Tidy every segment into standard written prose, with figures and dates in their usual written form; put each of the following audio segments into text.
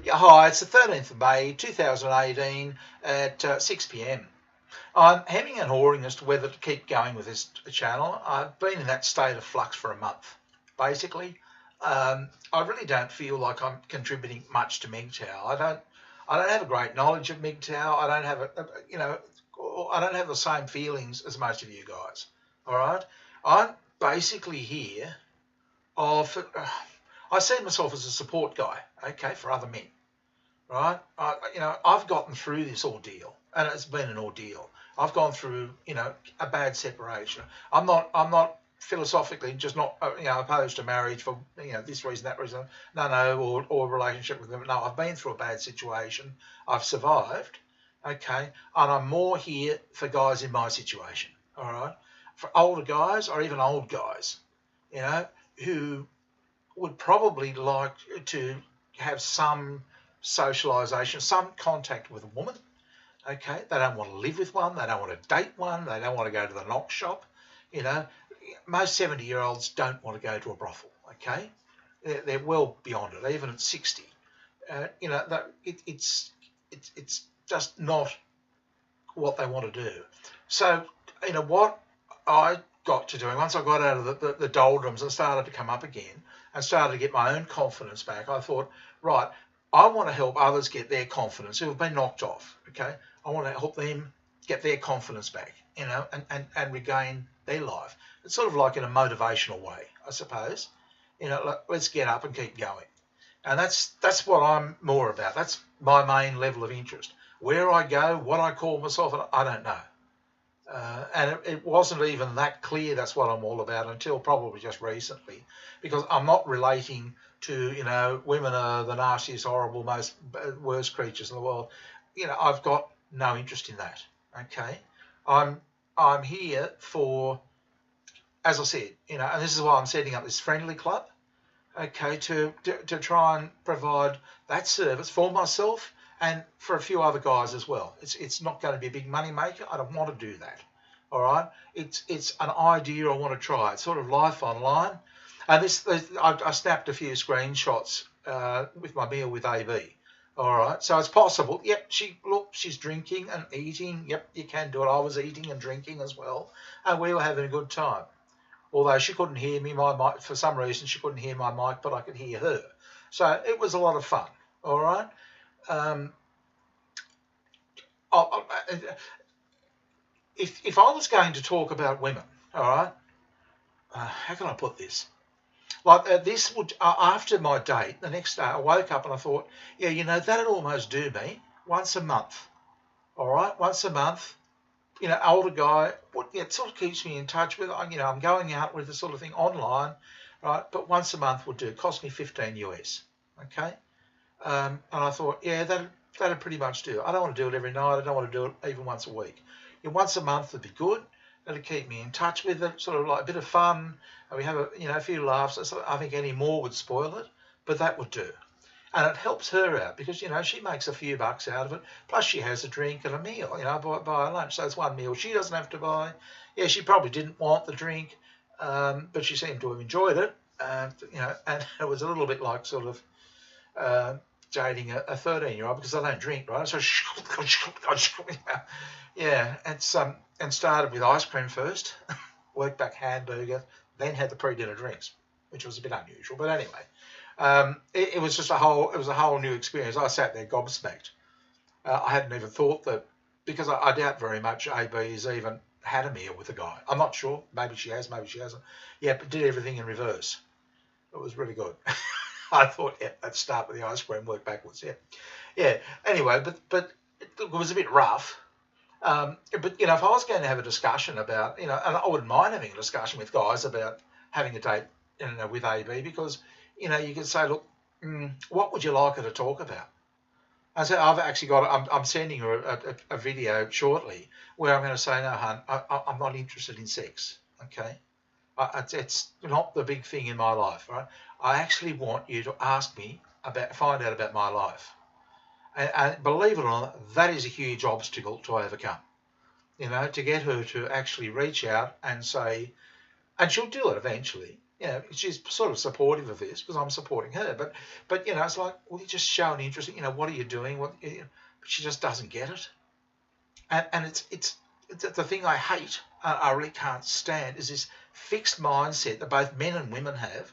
Yeah, hi, it's the 13th of May 2018 at 6 p.m. I'm hemming and hawing as to whether to keep going with this channel. I've been in that state of flux for a month, basically. I really don't feel like I'm contributing much to mgtow. I don't have a great knowledge of mgtow. I don't have I don't have the same feelings as most of you guys. All right, I'm basically here of. I see myself as a support guy, okay, for other men, right? I've gotten through this ordeal, and it's been an ordeal. I've gone through, a bad separation. I'm not philosophically just not, opposed to marriage for, this reason, that reason. No, or relationship with them. No, I've been through a bad situation. I've survived, okay, and I'm more here for guys in my situation, all right, for older guys or even old guys, who would probably like to have some socialisation, some contact with a woman. Okay, they don't want to live with one, they don't want to date one, they don't want to go to the knock shop. You know, most 70-year-olds don't want to go to a brothel. Okay, they're well beyond it, even at 60. It's just not what they want to do. So, what I got to doing, once I got out of the doldrums and started to come up again and started to get my own confidence back, I thought, right, I want to help others get their confidence who have been knocked off, okay? I want to help them get their confidence back, and regain their life. It's sort of like in a motivational way, I suppose. Let's get up and keep going. And that's what I'm more about. That's my main level of interest. Where I go, what I call myself, I don't know. And it wasn't even that clear that's what I'm all about until probably just recently, because I'm not relating to, women are the nastiest, horrible, most worst creatures in the world. I've got no interest in that. Okay, I'm here for, as I said, and this is why I'm setting up this friendly club. Okay, to try and provide that service for myself and for a few other guys as well. It's not going to be a big money maker. I don't want to do that. All right, it's an idea I want to try. It's sort of life online, and I snapped a few screenshots with my meal with AB. All right, so it's possible. Yep, she's drinking and eating. Yep, you can do it. I was eating and drinking as well, and we were having a good time. Although she couldn't hear me, my mic, for some reason she couldn't hear my mic, but I could hear her. So it was a lot of fun. All right. If I was going to talk about women, all right, how can I put this? Like this would, after my date, the next day I woke up and I thought, yeah, that'd almost do me once a month. All right, once a month. Older guy, it sort of keeps me in touch with, I'm going out with the sort of thing online, right? But once a month would do. It cost me 15 US, okay? And I thought, yeah, that'd pretty much do. I don't want to do it every night. I don't want to do it even once a week. Once a month would be good. That'd keep me in touch with it, sort of like a bit of fun. And we have a few laughs. I think any more would spoil it, but that would do. And it helps her out because, she makes a few bucks out of it. Plus she has a drink and a meal, buy a lunch. So it's one meal she doesn't have to buy. Yeah, she probably didn't want the drink, but she seemed to have enjoyed it. And it was a little bit like sort of jading a 13-year-old because I don't drink, right? So, yeah, and started with ice cream first, worked back hamburger, then had the pre-dinner drinks, which was a bit unusual. But anyway. It was just a whole new experience. I sat there gobsmacked. I hadn't even thought that, because I doubt very much AB has even had a meal with a guy. I'm not sure. Maybe she has, maybe she hasn't. Yeah, but did everything in reverse. It was really good. I thought, yeah, let's start with the ice cream, work backwards. Yeah. Anyway, but it was a bit rough. But if I was going to have a discussion about, and I wouldn't mind having a discussion with guys about having a date, with AB, because you could say, look, what would you like her to talk about? I said, I've actually got, I'm sending her a video shortly where I'm going to say, no, hun, I'm not interested in sex, okay? It's not the big thing in my life, right? I actually want you to find out about my life. And believe it or not, that is a huge obstacle to overcome, to get her to actually reach out and say, and she'll do it eventually, you know, she's sort of supportive of this because I'm supporting her. But you know, it's like, well, you just show an interest. You know, what are you doing? What? You know, but she just doesn't get it. And it's the thing I hate. I really can't stand is this fixed mindset that both men and women have.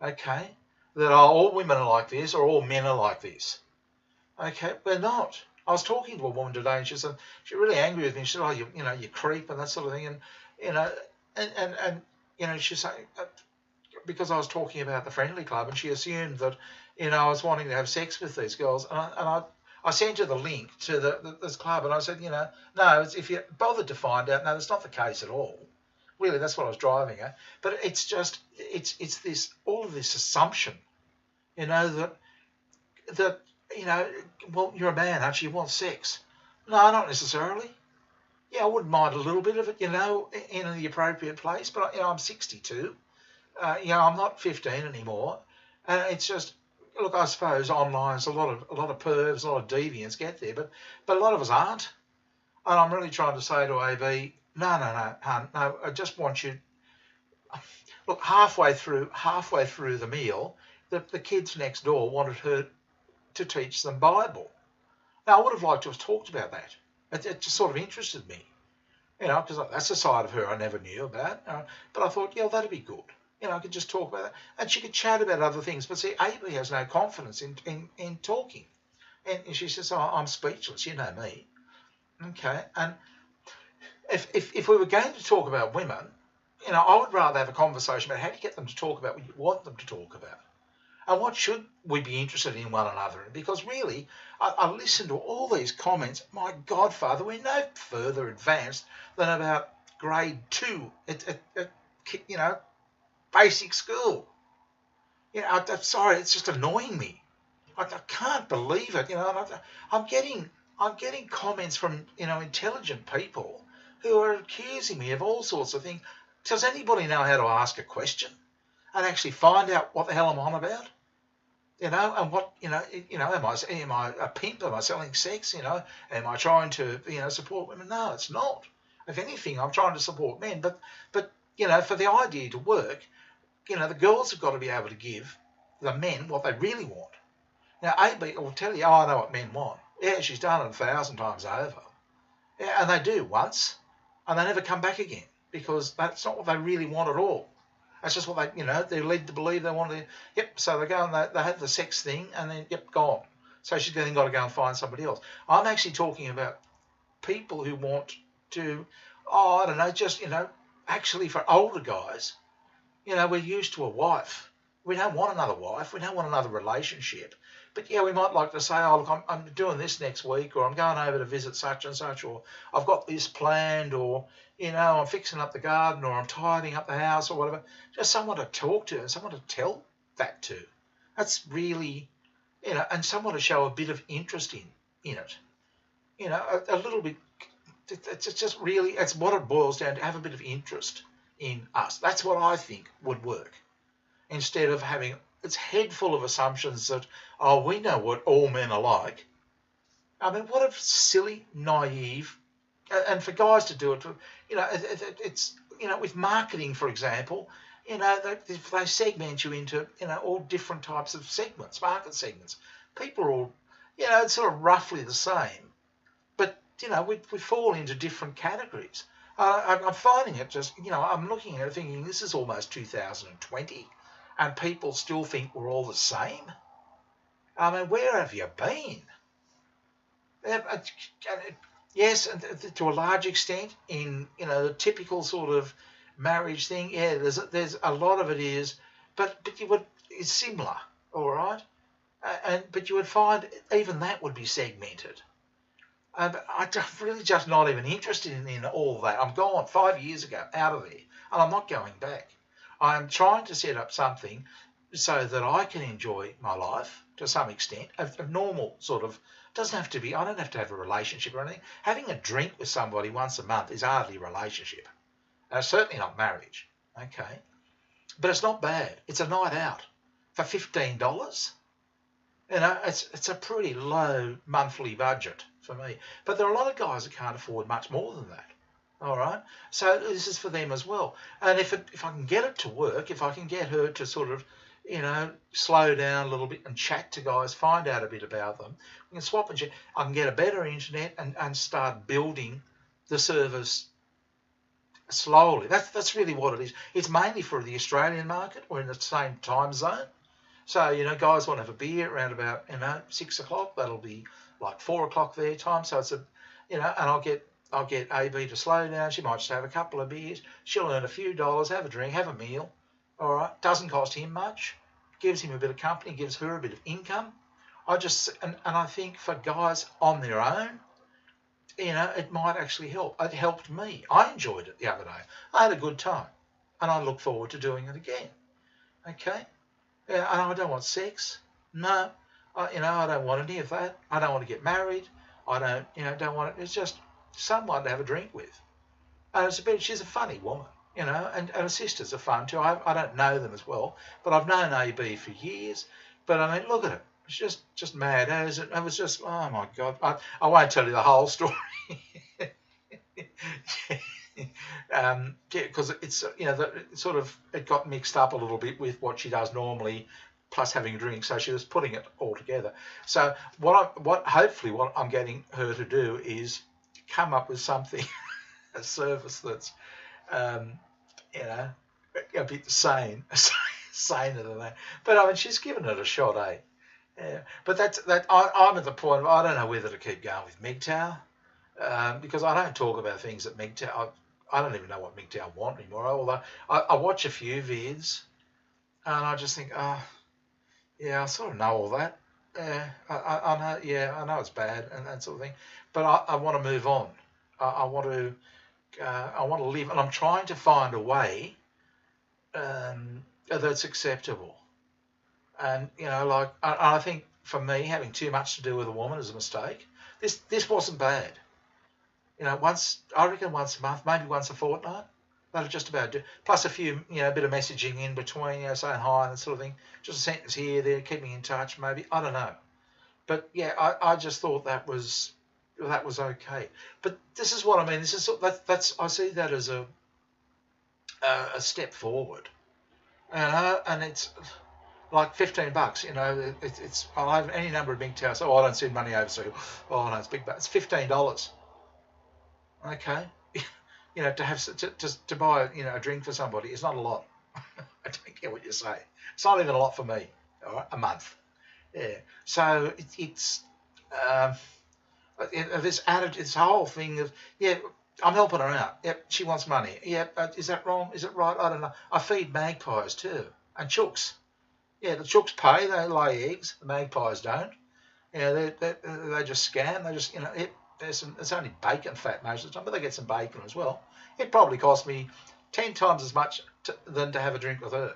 Okay, that all women are like this or all men are like this. Okay, we're not. I was talking to a woman today, and she said she's really angry with me. She said, "Oh, you know, you creep," and that sort of thing. And you know, and you know, she's saying because I was talking about the friendly club, and she assumed that you know I was wanting to have sex with these girls, and I sent her the link to this club, and I said, you know, no, if you bothered to find out, no, that's not the case at all. Really, that's what I was driving at. But it's just it's this all of this assumption, you know, that you know, well, you're a man, aren't you? You want sex? No, not necessarily. Yeah, I wouldn't mind a little bit of it, you know, in the appropriate place. But you know, I'm 62. You know, I'm not 15 anymore, and it's just look. I suppose online, a lot of pervs, a lot of deviants get there, but a lot of us aren't. And I'm really trying to say to AB, no, hun, no. I just want you. Look, halfway through the meal, the kids next door wanted her to teach them Bible. Now, I would have liked to have talked about that. It just sort of interested me, you know, because that's a side of her I never knew about. But I thought, yeah, that'd be good. You know, I could just talk about that. And she could chat about other things. But see, Amy has no confidence in talking. And she says, oh, I'm speechless, you know me. Okay. And if we were going to talk about women, you know, I would rather have a conversation about how to get them to talk about what you want them to talk about. And what should we be interested in one another in? Because really, I listen to all these comments. My godfather, we're no further advanced than about grade 2 at you know, basic school. You know, I'm sorry, it's just annoying me. I can't believe it. You know, I'm getting comments from, you know, intelligent people who are accusing me of all sorts of things. Does anybody know how to ask a question and actually find out what the hell I'm on about? You know, and what, you know, am I a pimp? Am I selling sex? You know, am I trying to, you know, support women? No, it's not. If anything, I'm trying to support men. But you know, for the idea to work, you know, the girls have got to be able to give the men what they really want. Now, AB will tell you, oh, I know what men want. Yeah, she's done it 1,000 times over. Yeah, and they do once, and they never come back again because that's not what they really want at all. That's just what they, you know, they're led to believe they want to. Yep, so they go and they have the sex thing, and then, yep, gone. So she's then got to go and find somebody else. I'm actually talking about people who want to, oh, I don't know, just, you know, actually for older guys, you know, we're used to a wife. We don't want another wife. We don't want another relationship. But yeah, we might like to say, oh, look, I'm doing this next week, or I'm going over to visit such and such, or I've got this planned, or, you know, I'm fixing up the garden, or I'm tidying up the house, or whatever. Just someone to talk to and someone to tell that to. That's really, you know, and someone to show a bit of interest in it. You know, a little bit. It's just really, it's what it boils down to, have a bit of interest in us. That's what I think would work. Instead of having, it's head full of assumptions that, oh, we know what all men are like. I mean, what a silly, naive, and for guys to do it, you know, it's, you know, with marketing, for example, you know, they segment you into, you know, all different types of segments, market segments. People are all, you know, it's sort of roughly the same, but, you know, we fall into different categories. I'm finding it just, you know, I'm looking at it thinking this is almost 2020 and people still think we're all the same. I mean, where have you been? Yes, and to a large extent in, you know, the typical sort of marriage thing, yeah, there's a lot of it is, but it's similar, all right? But you would find even that would be segmented. But I'm really just not even interested in all that. I'm gone 5 years ago, out of there, and I'm not going back. I'm trying to set up something so that I can enjoy my life to some extent, a normal sort of, doesn't have to be, I don't have to have a relationship or anything. Having a drink with somebody once a month is hardly a relationship. Certainly not marriage, okay? But it's not bad. It's a night out for $15. You know, it's a pretty low monthly budget for me. But there are a lot of guys that can't afford much more than that. All right. So this is for them as well. And if I can get it to work, if I can get her to sort of, slow down a little bit and chat to guys, find out a bit about them, we can swap and chat. I can get a better internet and start building the service slowly. That's really what it is. It's mainly for the Australian market. We're in the same time zone. So, guys want to have a beer around about, 6 o'clock. That'll be like 4 o'clock their time. So it's and I'll get AB to slow down. She might just have a couple of beers. She'll earn a few dollars, have a drink, have a meal. All right. Doesn't cost him much. Gives him a bit of company, gives her a bit of income. And I think for guys on their own, it might actually help. It helped me. I enjoyed it the other day. I had a good time. And I look forward to doing it again. Okay? Yeah, and I don't want sex. No. I don't want any of that. I don't want to get married. I don't want it. It's just someone to have a drink with. And she's a funny woman, and her sisters are fun too. I don't know them as well, but I've known AB for years. But I mean, look at it. It's just mad. It was just, oh my God. I won't tell you the whole story. Because it's, it got mixed up a little bit with what she does normally, plus having a drink. So she was putting it all together. So hopefully what I'm getting her to do is come up with something, a service that's, a bit saner than that. But I mean, she's given it a shot, eh? Yeah. But I'm at the point of I don't know whether to keep going with mgtow, because I don't talk about things that mgtow. I don't even know what mgtow want anymore. Although I watch a few vids, and I just think, oh, yeah, I sort of know all that. Yeah, I know. Yeah, I know it's bad and that sort of thing. But I want to move on. I want to live, and I'm trying to find a way that's acceptable. And I think for me, having too much to do with a woman is a mistake. This wasn't bad. I reckon once a month, maybe once a fortnight. That'll just about do. Plus a few, a bit of messaging in between, saying hi and that sort of thing. Just a sentence here, there, keeping in touch, maybe. I don't know. But yeah, I just thought that was okay. But this is what I mean. I see that as a step forward. And it's like $15. I'll have any number of mgtows. Oh, I don't send money overseas. Oh no, it's big, but it's $15. Okay. To buy a drink for somebody is not a lot. I don't care what you say. It's not even a lot for me. All right, a month. Yeah. So it's this attitude, this whole thing of I'm helping her out. Yep, she wants money. Yep, is that wrong? Is it right? I don't know. I feed magpies too and chooks. Yeah, the chooks pay. They lay eggs. The magpies don't. They just scam. They just it's only bacon fat most of the time, but they get some bacon as well. It probably cost me 10 times as much than to have a drink with her.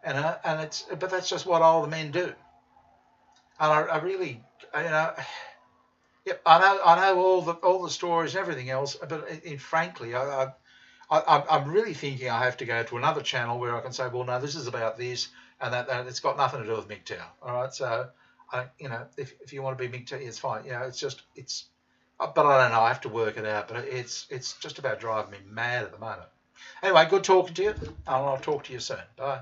But that's just what all the men do. And I really, I know all the stories and everything else, but frankly, I'm really thinking I have to go to another channel where I can say, well, no, this is about this, and that it's got nothing to do with mgtow. All right, so if you want to be mgtow, it's fine. But I don't know. I have to work it out. But it's just about driving me mad at the moment. Anyway, good talking to you, and I'll talk to you soon. Bye.